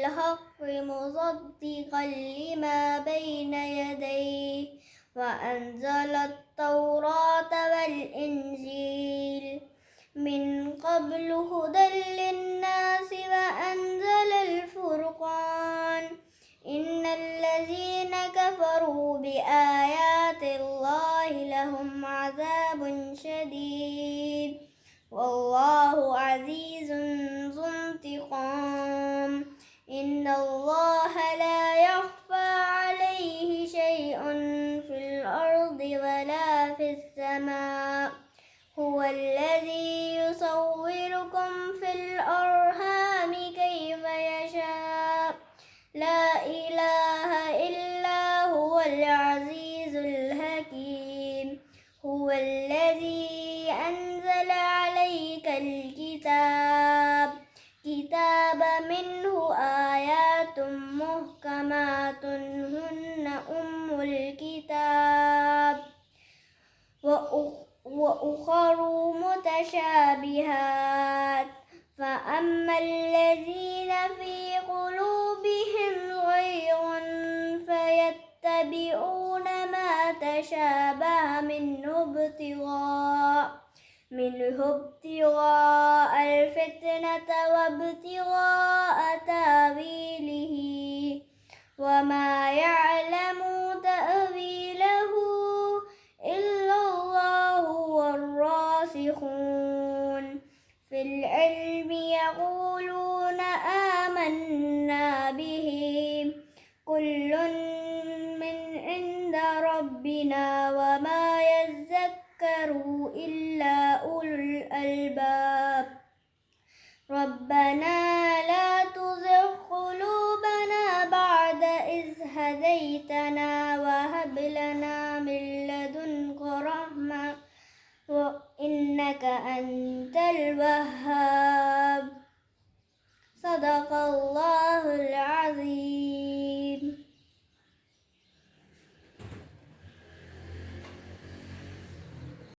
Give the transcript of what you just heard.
بالحق مصدقا لما بين يديه وأنزل التوراة والإنجيل من قبل هدى للناس وأنزل الفرقان إن الذين كفروا بآيات الله لهم عذاب شديد والله عزيز ذو انتقام إن الله لا يخفى عليه شيء في الأرض ولا في السماء هو الذي يصوركم في الأرحام كيف يشاء لا إله إلا هو العزيز الحكيم هو الذي أنزل عليك الكتاب منه آيات محكمات هن أم الكتاب وأخر متشابهات فأما الذين في قلوبهم زيغ فيتبعون ما تشابه منه ابتغاء الفتنة وابتغاء تاويله وما يعلم تأويله إلا الله والراسخون في العلم يقولون آمنا به كل من عند ربنا وما يذكر إلا أولو الألباب ربنا لا تزغ قلوبنا بعد إذ هديتنا وهب لنا من لدنك رحمة إنك أنت الوهاب صدق الله العظيم.